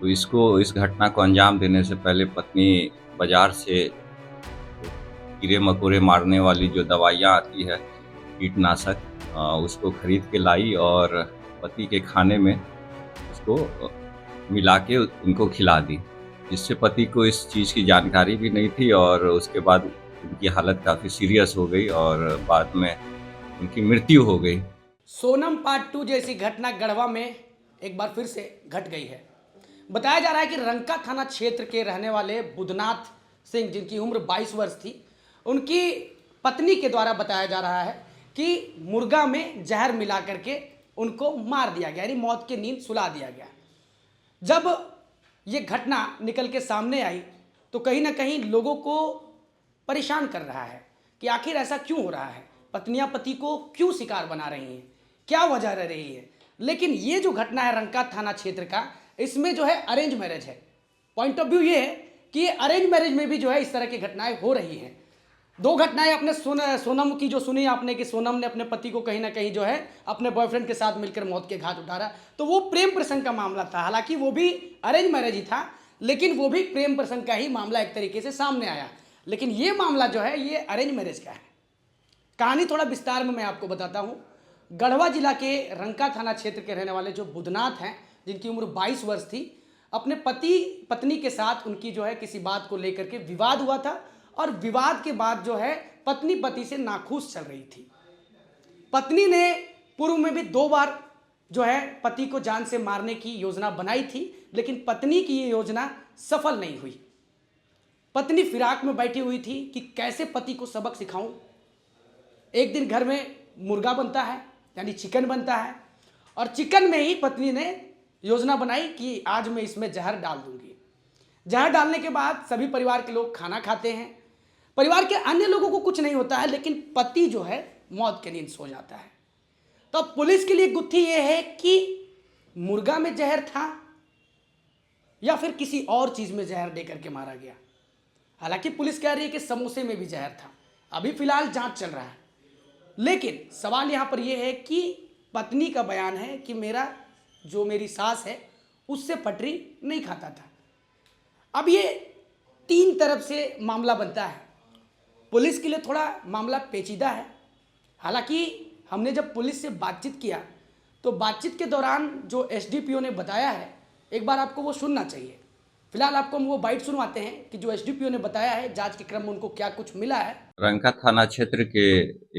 तो इस घटना को अंजाम देने से पहले पत्नी बाज़ार से कीड़े-मकोड़े मारने वाली जो दवाइयाँ आती है, कीटनाशक उसको खरीद के लाई और पति के खाने में उसको मिला के उनको खिला दी। जिससे पति को इस चीज़ की जानकारी भी नहीं थी और उसके बाद उनकी हालत काफ़ी सीरियस हो गई और बाद में उनकी मृत्यु हो गई। सोनम पार्ट 2 जैसी घटना गढ़वा में एक बार फिर से घट गई है। बताया जा रहा है कि रंका थाना क्षेत्र के रहने वाले बुधनाथ सिंह, जिनकी उम्र 22 वर्ष थी, उनकी पत्नी के द्वारा बताया जा रहा है कि मुर्गा में जहर मिला करके उनको मार दिया गया, यानी मौत की नींद सुला दिया गया। जब ये घटना निकल के सामने आई तो कहीं ना कहीं लोगों को परेशान कर रहा है कि आखिर ऐसा क्यों हो रहा है, पत्नियां पति को क्यों शिकार बना रही हैं, क्या वजह रह रही है। लेकिन ये जो घटना है रंका थाना क्षेत्र का, इसमें जो है अरेंज मैरिज है। पॉइंट ऑफ व्यू ये है कि ये अरेंज मैरिज में भी जो है इस तरह की घटनाएं हो रही हैं। दो घटनाएं आपने सोनम की जो सुनी आपने कि सोनम ने अपने पति को कहीं ना कहीं जो है अपने बॉयफ्रेंड के साथ मिलकर मौत के घाट उतारा, तो वो प्रेम प्रसंग का मामला था। हालांकि वो भी अरेंज मैरिज ही था, लेकिन वो भी प्रेम प्रसंग का ही मामला एक तरीके से सामने आया। लेकिन ये मामला जो है ये अरेंज मैरिज का है। कहानी थोड़ा विस्तार में मैं आपको बताता हूँ। गढ़वा जिला के रंका थाना क्षेत्र के रहने वाले जो बुधनाथ हैं, जिनकी उम्र 22 वर्ष थी, अपने पति पत्नी के साथ उनकी जो है किसी बात को लेकर के विवाद हुआ था और विवाद के बाद जो है पत्नी पति से नाखुश चल रही थी। पत्नी ने पूर्व में भी 2 बार जो है पति को जान से मारने की योजना बनाई थी, लेकिन पत्नी की ये योजना सफल नहीं हुई। पत्नी फिराक में बैठी हुई थी कि कैसे पति को सबक सिखाऊं। एक दिन घर में मुर्गा बनता है, यानी चिकन बनता है, और चिकन में ही पत्नी ने योजना बनाई कि आज मैं इसमें जहर डाल दूंगी। जहर डालने के बाद सभी परिवार के लोग खाना खाते हैं। परिवार के अन्य लोगों को कुछ नहीं होता है, लेकिन पति जो है मौत की नींद सो जाता है। तो अब पुलिस के लिए गुत्थी यह है कि मुर्गा में जहर था या फिर किसी और चीज में जहर देकर के मारा गया। हालांकि पुलिस कह रही है कि समोसे में भी जहर था। अभी फिलहाल जांच चल रहा है, लेकिन सवाल यहां पर यह है कि पत्नी का बयान है कि मेरी सास है उससे पटरी नहीं खाता था। अब ये 3 तरफ से मामला बनता है। पुलिस के लिए थोड़ा मामला पेचीदा है। हालांकि हमने जब पुलिस से बातचीत किया तो बातचीत के दौरान जो एसडीपीओ ने बताया है, एक बार आपको वो सुनना चाहिए। फिलहाल आपको हम वो बाइट सुनवाते हैं कि जो एसडीपीओ ने बताया है, जांच के क्रम में उनको क्या कुछ मिला है। रंका थाना क्षेत्र के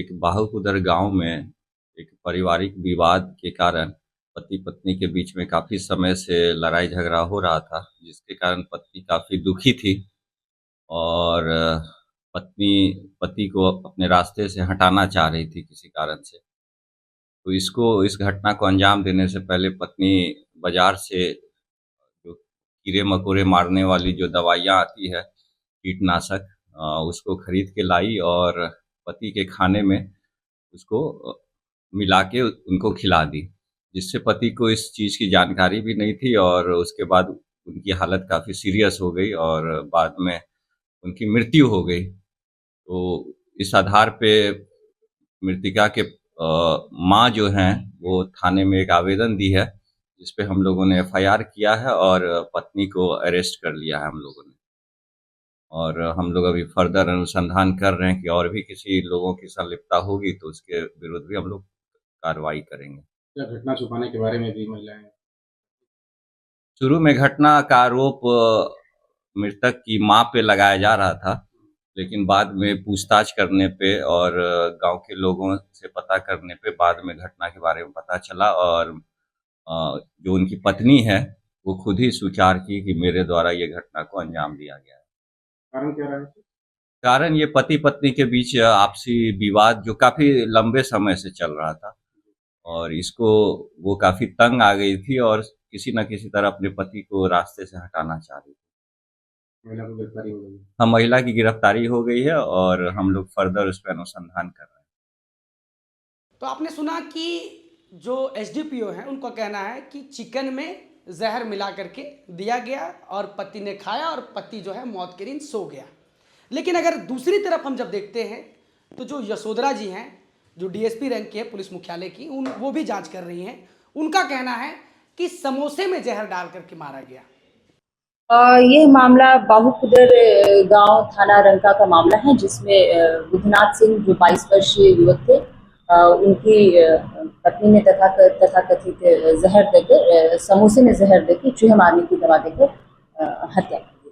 एक बाहुकुदर गांव में एक पारिवारिक विवाद के कारण पति पत्नी के बीच में काफ़ी समय से लड़ाई झगड़ा हो रहा था, जिसके कारण पत्नी काफ़ी दुखी थी और पत्नी पति को अपने रास्ते से हटाना चाह रही थी किसी कारण से। तो इस घटना को अंजाम देने से पहले पत्नी बाज़ार से जो कीड़े-मकोड़े मारने वाली जो दवाइयाँ आती है, कीटनाशक उसको खरीद के लाई और पति के खाने में उसको मिला के उनको खिला दी। जिससे पति को इस चीज़ की जानकारी भी नहीं थी और उसके बाद उनकी हालत काफ़ी सीरियस हो गई और बाद में उनकी मृत्यु हो गई। तो इस आधार पे मृतिका के माँ जो हैं, वो थाने में एक आवेदन दी है, जिस पे हम लोगों ने एफआईआर किया है और पत्नी को अरेस्ट कर लिया है हम लोगों ने। और हम लोग अभी फर्दर अनुसंधान कर रहे हैं कि और भी किसी लोगों की संलिप्तता होगी तो उसके विरुद्ध भी हम लोग कार्रवाई करेंगे। क्या घटना छुपाने के बारे में भी महिलाएं। शुरू में घटना का आरोप मृतक की माँ पे लगाया जा रहा था, लेकिन बाद में पूछताछ करने पे और गांव के लोगों से पता करने पे बाद में घटना के बारे में पता चला और जो उनकी पत्नी है, वो खुद ही स्वीकार की कि मेरे द्वारा ये घटना को अंजाम दिया गया है। कारण क्या रहा है? कारण ये पति-पत्नी के बीच आपसी विवाद जो काफ़ी लंबे समय से चल रहा था और इसको वो काफ़ी तंग आ गई थी और किसी न किसी तरह अपने पति को रास्ते से हटाना चाह रही थी। महिला को गिरफ्तारी हो गई। हाँ, महिला की गिरफ्तारी हो गई है और हम लोग फर्दर उस पे अनुसंधान कर रहे हैं। तो आपने सुना कि जो एसडीपीओ हैं उनका कहना है कि चिकन में जहर मिला करके दिया गया और पति ने खाया और पति जो है मौत के नींद सो गया। लेकिन अगर दूसरी तरफ हम जब देखते हैं तो जो यशोधरा जी हैं, जो डीएसपी रैंक की है पुलिस मुख्यालय की, वो भी जांच कर रही हैं। उनका कहना है कि समोसे में जहर डाल करके मारा गया। ये मामला बाहुकुदर गांव थाना रंका का मामला है, जिसमें बुधनाथ सिंह जो 22 वर्षीय युवक थे, उनकी पत्नी ने तथाकथित जहर देकर, समोसे में जहर देकर, चूहे मारने की दवा देकर हत्या कर दी।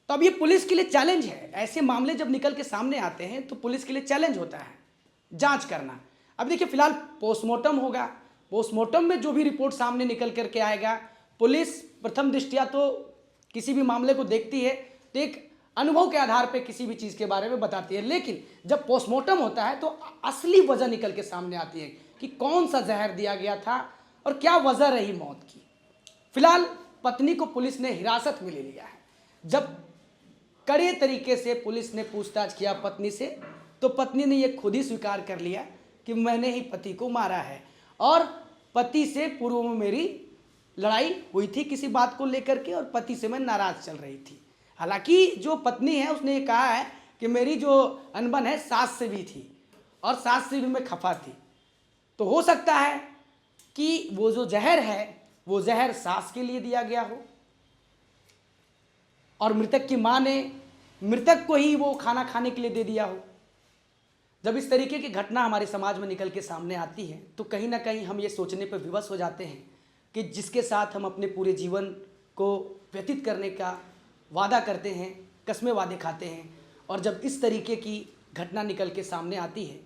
तो अब ये पुलिस के लिए चैलेंज है। ऐसे मामले जब निकल के सामने आते हैं तो पुलिस के लिए चैलेंज होता है जांच करना। अब देखिए, फिलहाल पोस्टमार्टम होगा। पोस्टमार्टम में जो भी रिपोर्ट सामने निकल करके आएगा, पुलिस प्रथम दृष्टया तो किसी भी मामले को देखती है तो एक अनुभव के आधार पे किसी भी चीज़ के बारे में बताती है, लेकिन जब पोस्टमार्टम होता है तो असली वजह निकल के सामने आती है कि कौन सा जहर दिया गया था और क्या वजह रही मौत की। फिलहाल पत्नी को पुलिस ने हिरासत में ले लिया है। जब कड़े तरीके से पुलिस ने पूछताछ किया पत्नी से, तो पत्नी ने यह खुद ही स्वीकार कर लिया कि मैंने ही पति को मारा है और पति से पूर्व में मेरी लड़ाई हुई थी किसी बात को लेकर के और पति से मैं नाराज चल रही थी। हालांकि जो पत्नी है उसने ये कहा है कि मेरी जो अनबन है सास से भी थी और सास से भी मैं खफा थी। तो हो सकता है कि वो जो जहर है वो जहर सास के लिए दिया गया हो और मृतक की मां ने मृतक को ही वो खाना खाने के लिए दे दिया हो। जब इस तरीके की घटना हमारे समाज में निकल के सामने आती है तो कहीं ना कहीं हम ये सोचने पर विवश हो जाते हैं कि जिसके साथ हम अपने पूरे जीवन को व्यतीत करने का वादा करते हैं, कस्में वादे खाते हैं, और जब इस तरीके की घटना निकल के सामने आती है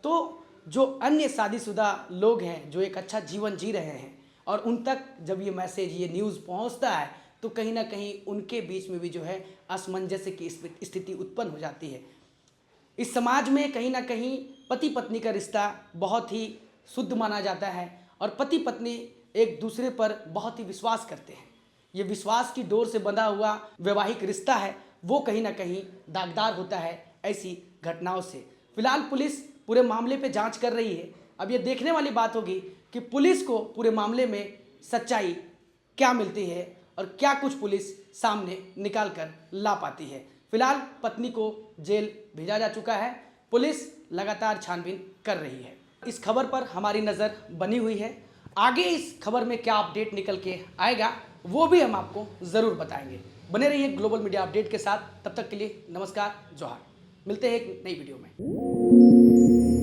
तो जो अन्य शादीशुदा लोग हैं जो एक अच्छा जीवन जी रहे हैं और उन तक जब ये मैसेज, ये न्यूज़ पहुंचता है तो कहीं ना कहीं उनके बीच में भी जो है असमंजस्य की स्थिति उत्पन्न हो जाती है। इस समाज में कहीं ना कहीं पति पत्नी का रिश्ता बहुत ही शुद्ध माना जाता है और पति पत्नी एक दूसरे पर बहुत ही विश्वास करते हैं। ये विश्वास की डोर से बंधा हुआ वैवाहिक रिश्ता है, वो कहीं ना कहीं दागदार होता है ऐसी घटनाओं से। फिलहाल पुलिस पूरे मामले पे जांच कर रही है। अब ये देखने वाली बात होगी कि पुलिस को पूरे मामले में सच्चाई क्या मिलती है और क्या कुछ पुलिस सामने निकाल कर ला पाती है। फिलहाल पत्नी को जेल भेजा जा चुका है। पुलिस लगातार छानबीन कर रही है। इस खबर पर हमारी नज़र बनी हुई है। आगे इस खबर में क्या अपडेट निकल के आएगा वो भी हम आपको ज़रूर बताएंगे। बने रहिए ग्लोबल मीडिया अपडेट के साथ। तब तक के लिए नमस्कार, जोहार। मिलते हैं एक नई वीडियो में।